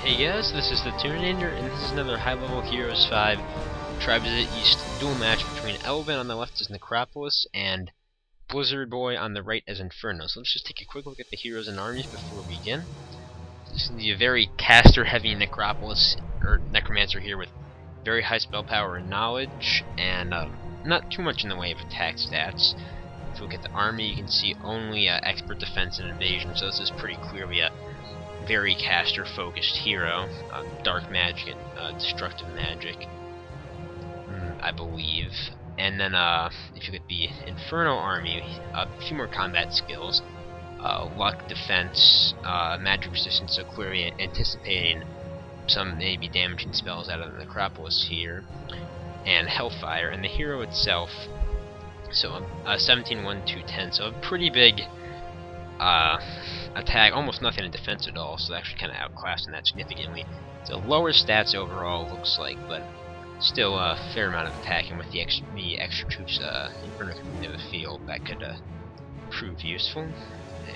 Hey guys, this is the Tourney, and this is another high-level Heroes 5 Tribes of the East duel match between Elvin on the left as Necropolis and Blizzardboy on the right as Inferno. So let's just take a quick look at the heroes and armies before we begin. This is going to be a very caster-heavy Necropolis, or Necromancer here with very high spell power and knowledge, and not too much in the way of attack stats. If you look at the army, you can see only expert defense and invasion, so this is pretty clearly a very caster-focused hero. Dark magic and destructive magic, I believe. And then if you look at the Inferno army, a few more combat skills. Luck, defense, magic resistance, so clearly anticipating some maybe damaging spells out of the Necropolis here. And Hellfire, and the hero itself, so 17, 1, 2, 10, so a pretty big attack, almost nothing in defense at all, so actually kind of outclassing that significantly. So lower stats overall, looks like, but still a fair amount of attacking with the extra troops Inferno coming into the field. That could prove useful.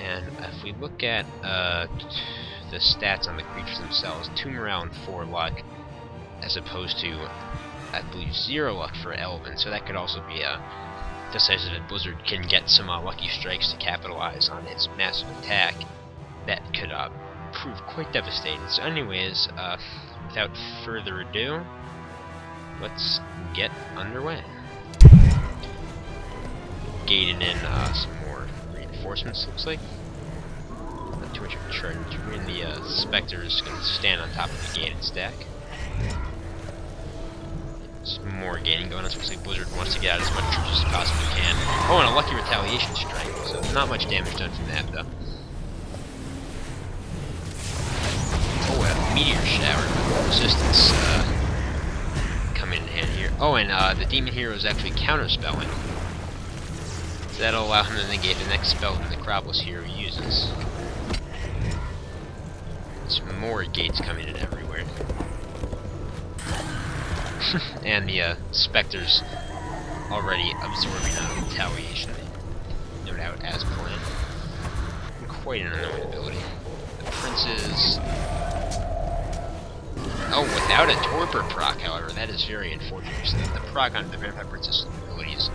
And if we look at the stats on the creatures themselves, 2 morale and 4 luck, as opposed to, I believe, 0 luck for Elvin, so that could also be decisive that Blizzard can get some lucky strikes to capitalize on his massive attack. That could prove quite devastating. So anyways, without further ado, let's get underway. Gated in some more reinforcements, looks like. Not too much of a charge. And the Spectre is going to stand on top of the gated stack. Some more gating going on, so it looks like Blizzard wants to get out as much troops as he possibly can. Oh, and a lucky retaliation strike, so not much damage done from that, though. Oh, a meteor shower resistance coming in hand here. Oh, and the demon hero is actually counterspelling. So that'll allow him to negate the next spell that the Necropolis hero uses. Some more gates coming in everywhere. And the Spectre's already absorbing a retaliation, no doubt, as planned. Quite an unknown ability. The Prince's... Oh, without a Torpor proc, however, that is very unfortunate. So the proc on the Vampire Princess ability is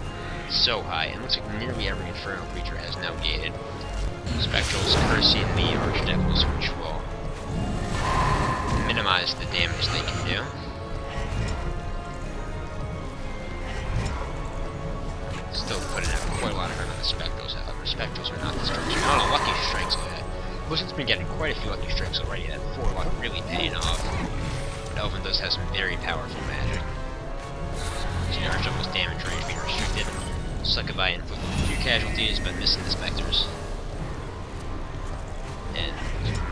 so high, and it looks like nearly every Inferno creature has now gated. Spectral's cursing the Archdevils, which will minimize the damage they can do. Still putting out quite a lot of hurt on the Spectrals, however. Spectrals are not destruction. Oh, no, lucky strikes like that. Blizzard's been getting quite a few lucky strikes already. That 4 luck really paying off. But Elvin does have some very powerful magic. So the Archdevil's damage range being restricted. Succubus inflicting a few casualties, but missing the Spectres. And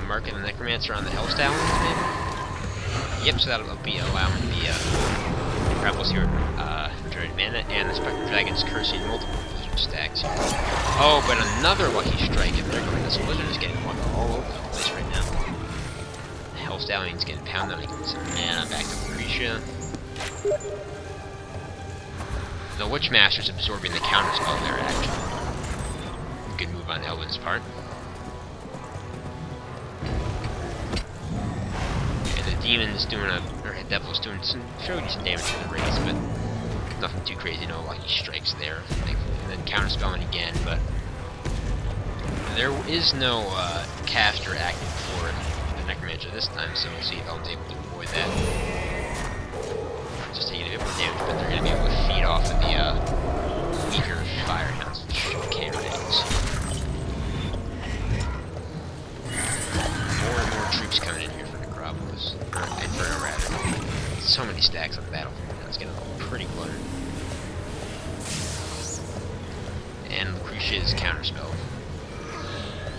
marking the Necromancer on the Hellstallions, maybe? Yep, so that'll be allowing the Necropolis here regenerated mana, and the Spectre Dragon's cursing multiple Blizzard stacks here. Oh, but another lucky strike, and they're going. This Blizzard is getting one all over the place right now. The Hellstallion's getting pounded on getting some mana back to Lucretia. The Witchmaster's absorbing the counterspell there, actually. Good move on Elvin's part. Demon's doing or Devil's doing some fairly decent damage to the race, but nothing too crazy, no lucky strikes there, thankfully. And then counterspelling again, but there is no caster active for the Necromancer this time, so we'll see if Elvin's able to avoid that. Just taking a bit more damage, but they're going to be able to feed off of the weaker Firehounds, which can reduce. More and more troops coming in here for Necropolis. Inferno, rather. So many stacks on the battlefield now, it's getting pretty cluttered. And Lucretia's counterspell.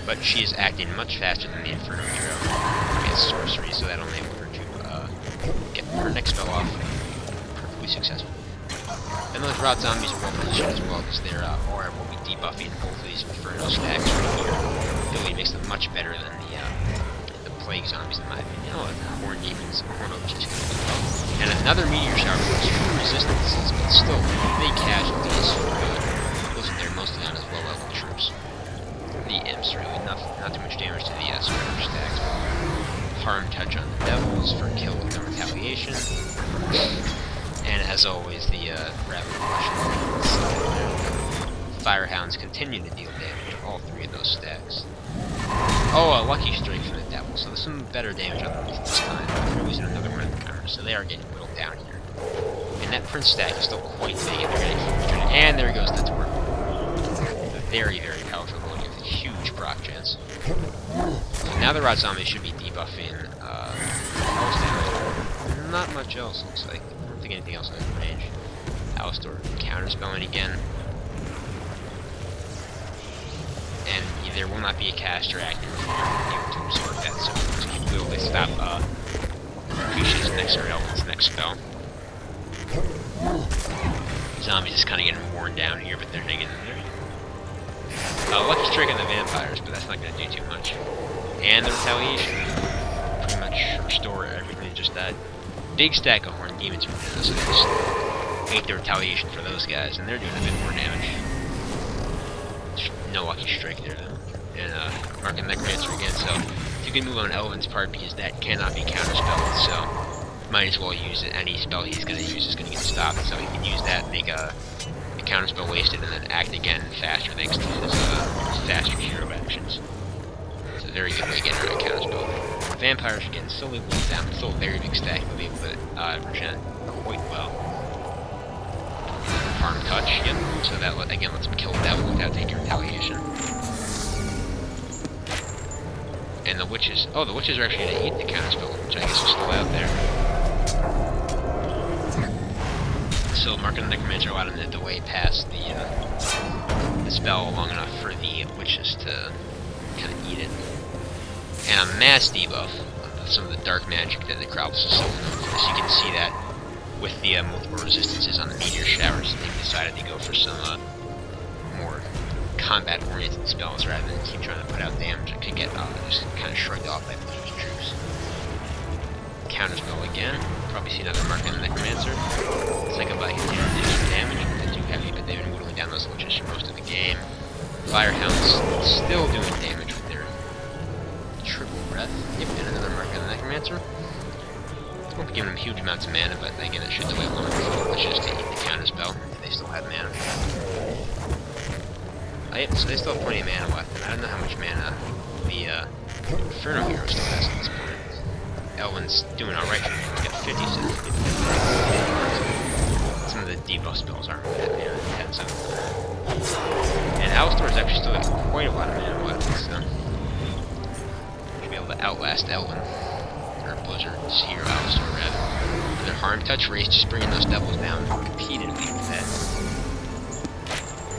But she is acting much faster than the Inferno hero against sorcery, so that'll enable her to get her next spell off perfectly successful. And those Rot Zombies are well positioned as well, because their aura will be debuffing both of these Inferno stacks right here. The ability makes them much better than the Plague Zombies, in my opinion. Oh, and Horn Demons, Horn Ogres is good as well. And another Meteor Shower with true resistances, but still big casualties for those are there mostly on as low-level troops. The Imps, really, not too much damage to the Scourge stacks. Harm Touch on the Devils for kill with no retaliation. And as always, the Rapid Flush. Firehounds continue to deal damage to all three of those stacks. Oh, a Lucky Strike from the Devil, so there's some better damage on the Wraith this time. They're losing another one of the counters, so they are getting whittled down here. And that Prince stack is still quite big, and they're going to keep returning. And there goes the Torp. A very, very powerful ability with a huge proc chance. So now the Rot Zombie should be debuffing Alistar. Not much else, looks like. I don't think anything else has range. Alistar counterspelling again. And there will not be a caster active before you're able to absorb that, so will they stop Prisha's next or Elvin's next spell. Zombies is kind of getting worn down here, but they're hanging in there. Lucky Strike on the Vampires, but that's not going to do too much. And the Retaliation. Pretty much restore everything, just that big stack of Horned Demons from there, so they just make the Retaliation for those guys, and they're doing a bit more damage. No Lucky Strike there, though. And Marking Necromancer again, so it's a good move on Elvin's part because that cannot be counterspelled, so might as well use it. Any spell he's going to use is going to get stopped, so he can use that, make a counterspell wasted, and then act again faster thanks to his faster hero actions. It's a very good way to get around counterspell. The Vampires are getting slowly whittled down, still a very big stack, they'll be able to regen quite well. Harm Touch, yep, so that again lets him kill the Devil without taking retaliation. And the Witches, oh, the Witches are actually going to eat the counterspell, which I guess is still out there. So Marking the Necromancer allowed him to delay past the spell long enough for the Witches to kind of eat it. And a mass debuff of some of the dark magic that Necropolis is so known for. So you can see that with the multiple resistances on the Meteor Showers, they decided to go for some more combat-oriented spells rather than keep trying to put out damage that could get just kind of shrugged off by Blizzard's troops. Counterspell again. Probably see another Marking the Necromancer. Second by continue to do some damage. They're too heavy, but they've been whittling down those Witches for most of the game. Firehounds still doing damage with their triple breath. Yep, and another Marking the Necromancer. Won't be giving them huge amounts of mana, but again, it should delay long enough for the Witches to eat the counterspell if they still have mana. Yep, so they still have plenty of mana left, and I don't know how much mana the Inferno hero still has at this point. Elvin's doing alright, he's got 56. Some of the debuff spells aren't really that mana intensive. And Alistar's actually still got quite a lot of mana left, so should be able to outlast Elvin. Or Blizzard's hero, Alistar, rather. Their Harm Touch race, just bringing those Devils down repeatedly with that.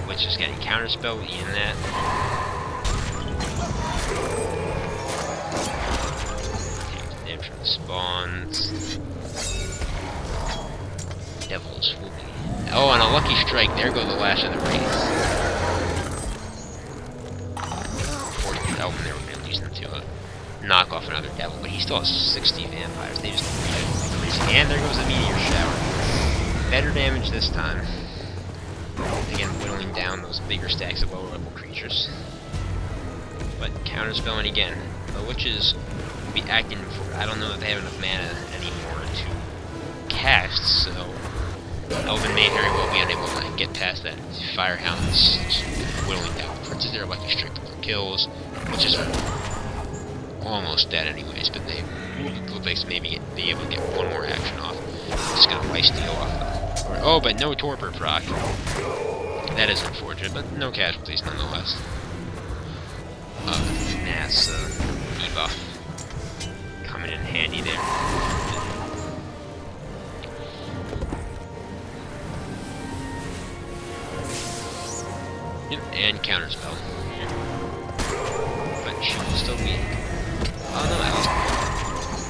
Which is getting counterspell, eating that. Damage from the spawns. Devils will be. Oh, and a Lucky Strike. There go the Lash of the Wraith. Unfortunately, Elvin, they were going to use them to knock off another Devil, but he still has 60 Vampires. They just like crazy. And there goes the Meteor Shower. Better damage this time. Again, whittling down those bigger stacks of lower level creatures. But counterspelling again. The Witches will be acting before. I don't know if they have enough mana anymore to cast, so Elvin may very well be unable to get past that. Firehounds whittling down the Princes there, Lucky Strike for kills, which is almost dead anyways, but they look like maybe be able to get one more action off. Just gonna lifesteal off them. Oh, but no Torpor proc. That is unfortunate, but no casualties nonetheless. Mass debuff coming in handy there. Yep, and counterspell. But she's still weak. Oh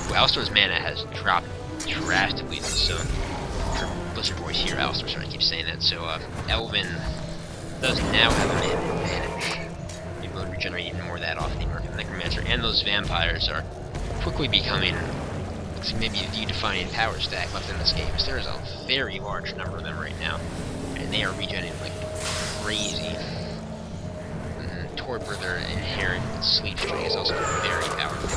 no, Alistar's mana has dropped drastically, so Blizzardboy's here, Alistar, sorry, I keep saying that. So Elvin does now have a mana advantage. Able to regenerate even more of that off the Marking the Necromancer, and those Vampires are quickly becoming maybe the defining power stack left in this game. Because there is a very large number of them right now, and they are regenerating like crazy. Torpor, their inherent sleep streak, is also very powerful.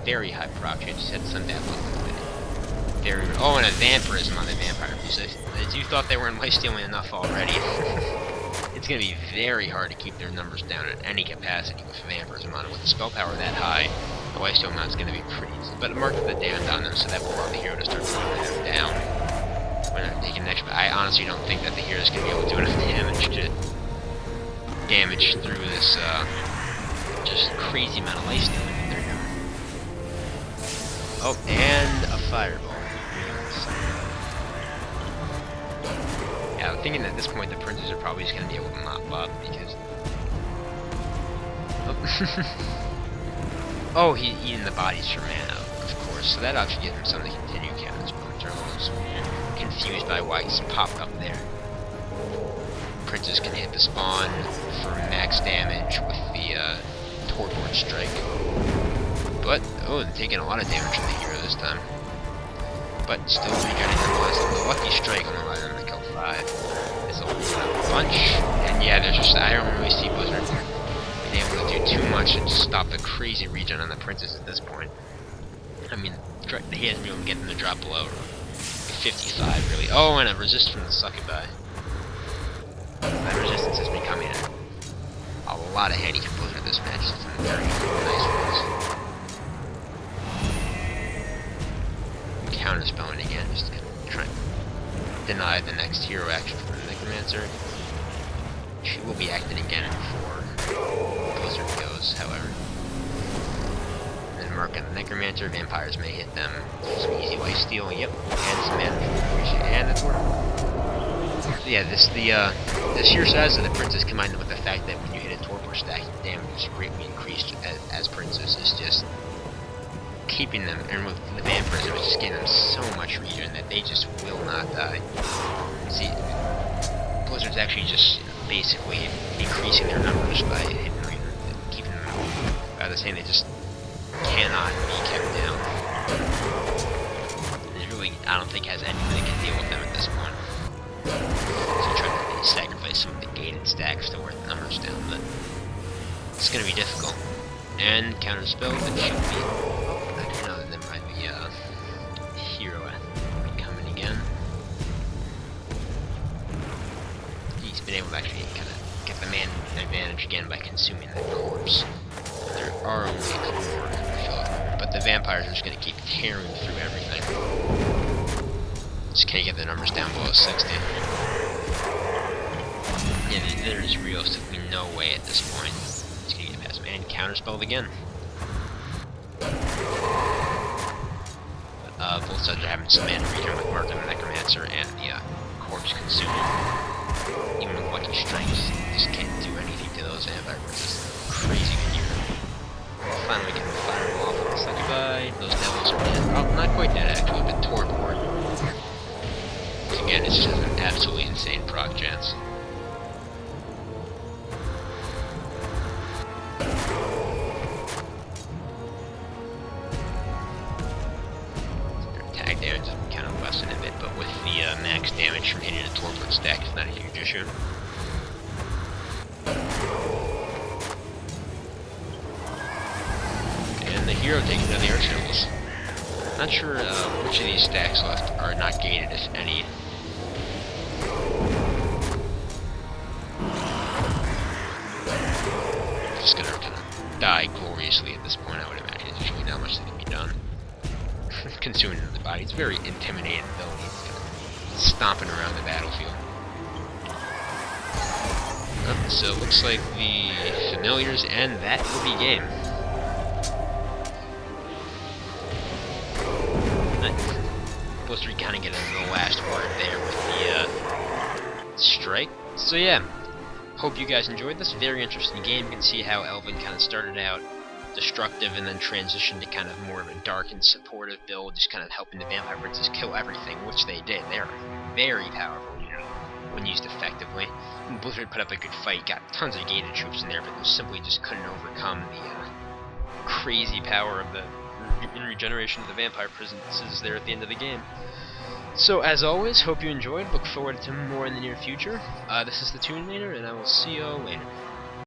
very high proc chance. Just had some bad luck with it. Very. Oh, and a vampirism on the vampire piece. As you thought they were in lifestealing enough already. It's going to be very hard to keep their numbers down at any capacity with vampirism on it. With the spell power that high, the lifesteal amount is going to be pretty easy. But mark the damned on them, so that will allow the hero to start pulling them down when they're taking next. But I honestly don't think that the hero is going to be able to do enough damage through this just crazy amount of lifesteal that they're doing. Oh, and a fireball. Yeah, I'm thinking at this point the princes are probably just going to be able to mop up because... Oh, he's eating the bodies for mana, of course, so that actually gives him something to continue counting. I'm a little confused by why he's popped up there. Princes can hit the spawn for max damage with the Torpor Strike. But, oh, they're taking a lot of damage from the hero this time. But still regenerating nonetheless. The Lucky Strike on the line on the kill 5 is a bunch. And yeah, there's just, I don't really see Blizzard being able to do too much and just stop the crazy regen on the Princess at this point. I mean, he hasn't been able to get them to drop below 55, really. Oh, and a resist from the Succubi. That resistance is becoming a lot of handicap Blizzard this match. It's some very nice ones. Counterspelling again, just trying to deny the next hero action from the Necromancer. She will be acting again before Blizzard goes, however. And then marking the Necromancer, vampires may hit them. Some easy lifesteal, yep, and some mana from and that's where. So yeah, the sheer size of the Princess combined with the fact that when you hit a Torpor stack, the damage is greatly increased as Princess is just keeping them, and with the vampirism, it's just giving them so much regen that they just will not die. See, Blizzard's actually just basically increasing their numbers by hitting keeping them by the same. They just cannot be kept down. There's really, I don't think, has anything that can deal with them at this point. So try to sacrifice some of the gated stacks to work the numbers down, but it's going to be difficult. And counterspell, that should be. Hero coming again. He's been able to actually kind of get the man advantage again by consuming that corpse. There are only a couple more to fill up, but the vampires are just going to keep tearing through everything. Just can't get the numbers down below 60. Yeah, there's realistically no way at this point he's going to get past him. And counterspelled again. Both sides are having some mana regen with Mark and the Necromancer and the Corpse Consumer. Even with Lucky Strikes, just can't do anything to those vampires. It's crazy good hero. Finally getting the fireball off of the Succubi. Those devils are dead. Oh, not quite dead actually, but Torpor. Again, it's just an absolutely insane proc chance. Damage is kind of lessen a bit, but with the max damage from hitting a Torpor stack, it's not a huge issue. And the hero taking down the Archangels. Not sure which of these stacks left are not gated, if any. Just gonna kind of die gloriously at this point, I would imagine. There's really not much that can be done. Consuming the body. It's very intimidating ability. It's kind of stomping around the battlefield. So it looks like the familiars, and that will be game. Blizzard kind of getting the last word there with the strike. So yeah, hope you guys enjoyed this. Very interesting game. You can see how Elvin kind of started out destructive and then transitioned to kind of more of a dark and supportive build, just kind of helping the vampire princes kill everything, which they did. They're very powerful, you know, when used effectively. And Blizzard put up a good fight, got tons of gated troops in there, but they simply just couldn't overcome the crazy power of the regeneration of the vampire princes there at the end of the game. So as always, hope you enjoyed. Look forward to more in the near future. This is the Tourney, and I will see you all later.